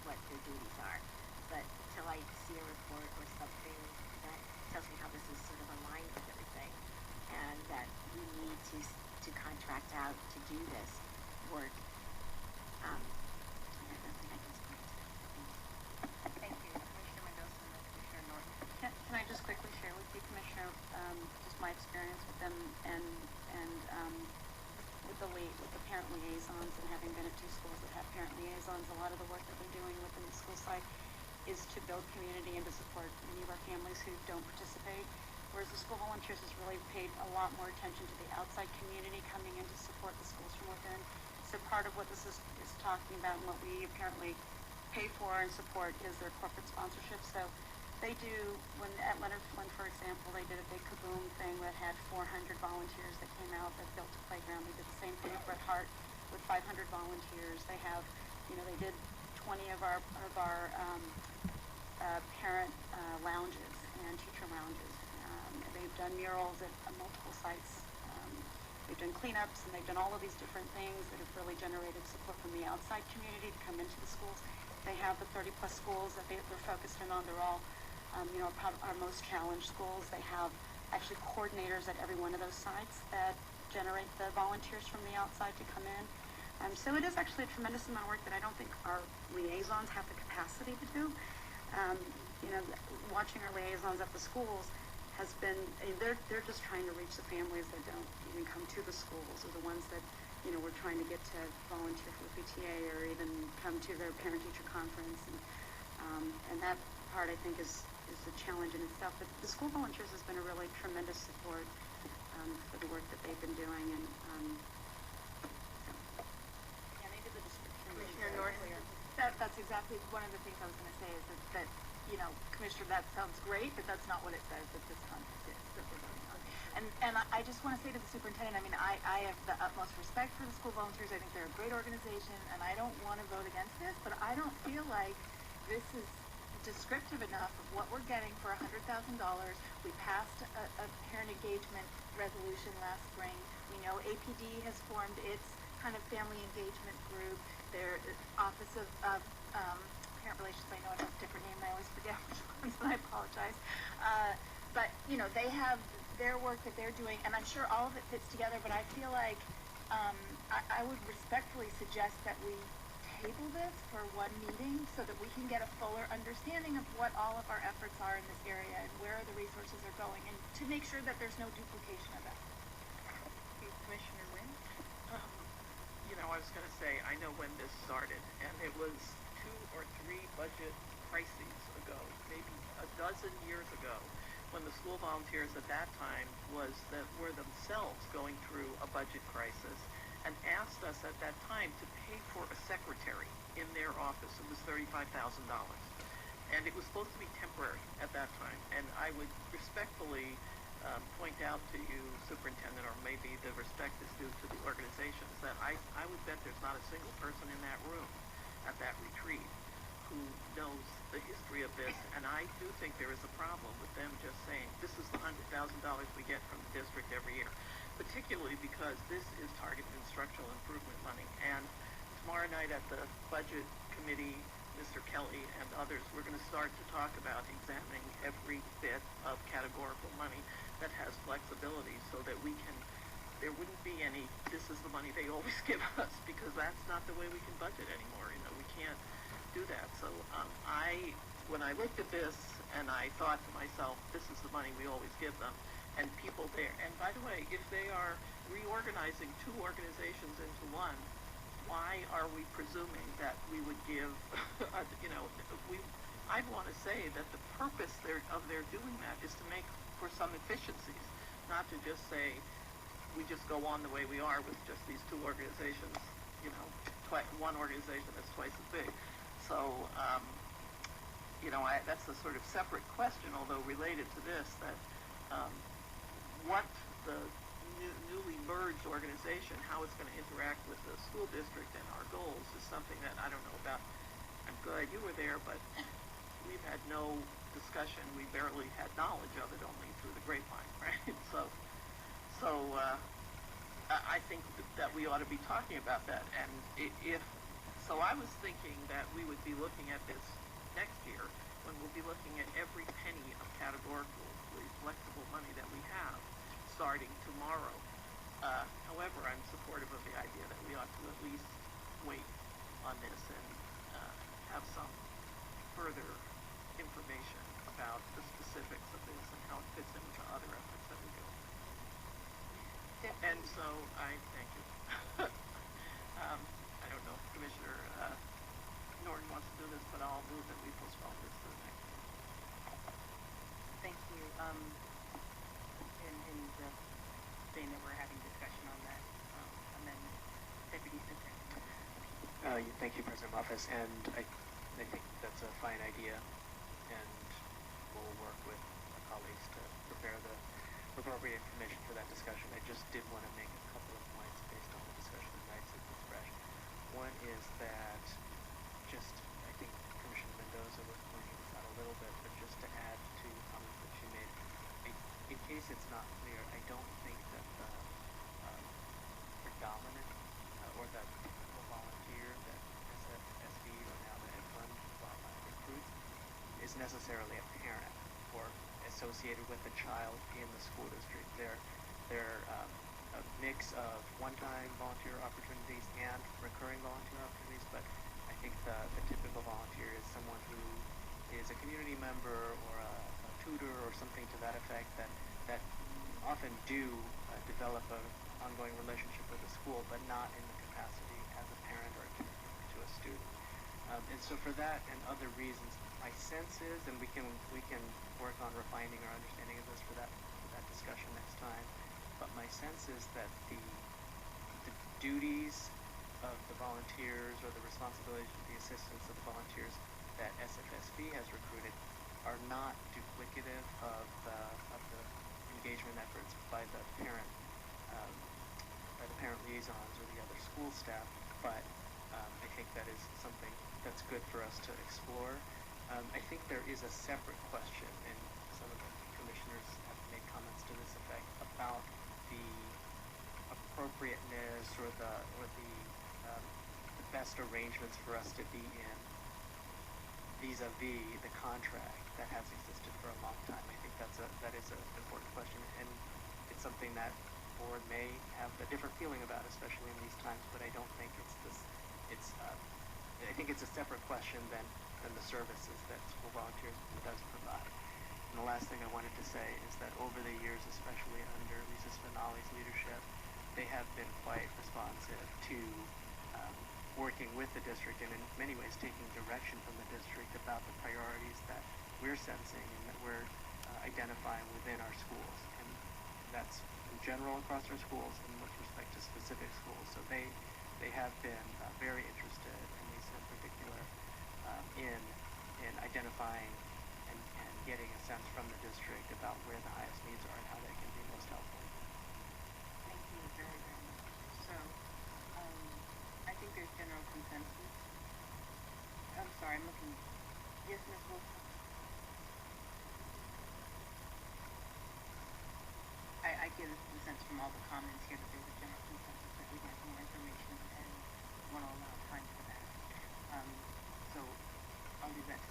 what their duties are. But until I see a report or something that tells me how this is sort of aligned with everything, and that we need to contract out to do this work, I have nothing I can say. Thank you, Commissioner Mendoza and Commissioner Norton. Can I just quickly share with you, Commissioner, just my experience with them and with the parent liaisons, and having been at 2 schools that have parent liaisons, a lot of the work that they're doing within the school site is to build community and to support many of our families who don't participate, whereas the school volunteers has really paid a lot more attention to the outside community coming in to support the schools from within. So part of what this is talking about, and what we apparently pay for and support, is their corporate sponsorship. So they do, at Leonard Flynn, for example, they did a big kaboom thing that had 400 volunteers that came out that built a playground. They did the same thing at Bret Hart with 500 volunteers. They have, they did 20 of our parent lounges and teacher lounges. They've done murals at multiple sites. They've done cleanups, and they've done all of these different things that have really generated support from the outside community to come into the schools. They have the 30-plus schools that they're focused in on. They're all, our most challenged schools. They have actually coordinators at every one of those sites that generate the volunteers from the outside to come in. So it is actually a tremendous amount of work that I don't think our liaisons have the capacity to do. Watching our liaisons at the schools has been, they're just trying to reach the families that don't even come to the schools, or the ones that, we're trying to get to volunteer for the PTA, or even come to their parent-teacher conference. And that part, I think, is a challenge in itself. But the school volunteers has been a really tremendous support for the work that they've been doing. And yeah, maybe the description. Commissioner Norton. That's exactly one of the things I was going to say, is that Commissioner, that sounds great, but that's not what it says that this conference is that we're voting on. And I just want to say to the superintendent, I have the utmost respect for the school volunteers. I think they're a great organization, and I don't want to vote against this, but I don't feel like this is descriptive enough of what we're getting for $100,000. We passed a parent engagement resolution last spring. We know APD has formed its kind of family engagement group. Their Office of Parent Relations, I know it has a different name, I always forget which ones, and I apologize. But, they have their work that they're doing, and I'm sure all of it fits together, but I feel like I would respectfully suggest that we table this for one meeting so that we can get a fuller understanding of what all of our efforts are in this area and where the resources are going, and to make sure that there's no duplication of that. Commissioner Wynn? I was going to say, I know when this started, and it was 2 or 3 budget crises ago, maybe a dozen years ago, when the school volunteers at that time were themselves going through a budget crisis, and asked us at that time to pay for a secretary in their office. It was $35,000. And it was supposed to be temporary at that time. And I would respectfully point out to you, Superintendent, or maybe the respect is due to the organizations, that I would bet there's not a single person in that room at that retreat who knows the history of this. And I do think there is a problem with them just saying, this is the $100,000 we get from the district every year, particularly because this is targeted instructional improvement money. And tomorrow night at the Budget Committee, Mr. Kelly and others, we're going to start to talk about examining every bit of categorical money that has flexibility, so that there wouldn't be any, this is the money they always give us, because that's not the way we can budget anymore. We can't do that. So when I looked at this, and I thought to myself, this is the money we always give them, and people there, and by the way, if they are reorganizing 2 organizations into one, why are we presuming that we would give, I want to say that the purpose of their doing that is to make for some efficiencies, not to just say, we just go on the way we are with just these 2 organizations, one organization that's twice as big. So, that's a sort of separate question, although related to this, that what the newly merged organization, how it's going to interact with the school district and our goals, is something that I don't know about. I'm glad you were there, but we've had no discussion. We barely had knowledge of it, only through the grapevine, right? So I think that we ought to be talking about that. And if So I was thinking that we would be looking at this next year when we'll be looking at every penny of categorically flexible money that we have starting tomorrow. However, I'm supportive of the idea that we ought to at least wait on this and have some further information about the specifics of this and how it fits into other efforts that we do. And so I thank you. I don't know if Commissioner Norton wants to do this, but I'll move that we postpone this to the next meeting. Thank you. In the vein that we're having discussion on that amendment, Deputy Superintendent. Thank you, President Office, and I think that's a fine idea, and we'll work with our colleagues to prepare the appropriate information for that discussion. I just did want to make a couple of points based on the discussion tonight, since it's fresh. One is that I think Commissioner Mendoza was pointing this out a little bit, but just to add to comments that she made, in case it's not clear, I don't think that the predominant or the typical volunteer that SFUSD or now the Ed Fund recruits is necessarily a parent or associated with a child in the school district. They're a mix of one-time volunteer opportunities and recurring volunteer opportunities, but I think the typical volunteer is someone who is a community member or a tutor or something to that effect that often do develop an ongoing relationship with the school, but not in the capacity as a parent or a caregiver to a student. And so for that and other reasons, my sense is, and we can work on refining our understanding of this for that discussion next time, but my sense is that the duties of the volunteers or the responsibilities of the assistance of the volunteers that SFSB has recruited are not duplicative of the engagement efforts by the parent liaisons or the other school staff, but I think that is something that's good for us to explore. I think there is a separate question, and some of the commissioners have made comments to this effect about the appropriateness or the best arrangements for us to be in vis-a-vis the contract that has existed for a long time. I think that is an important question, and it's something that the board may have a different feeling about, especially in these times. But I don't think it's this. I think it's a separate question than the services that school volunteers does provide. And the last thing I wanted to say is that over the years, especially under Lisa Spinelli's leadership, they have been quite responsive to working with the district and in many ways taking direction from the district about the priorities that we're sensing and that we're identifying within our schools. And that's in general across our schools and with respect to specific schools. So they have been very interested, and Lisa in particular, in identifying and getting a sense from the district about where the highest needs are and how they can be most helpful. Thank you very, very much. So, I think there's general consensus. I'm sorry, I'm looking. Yes, Ms. Wilson? I get the sense from all the comments here that there's a general consensus that we have more information and want to allow time for that. So I'll leave that to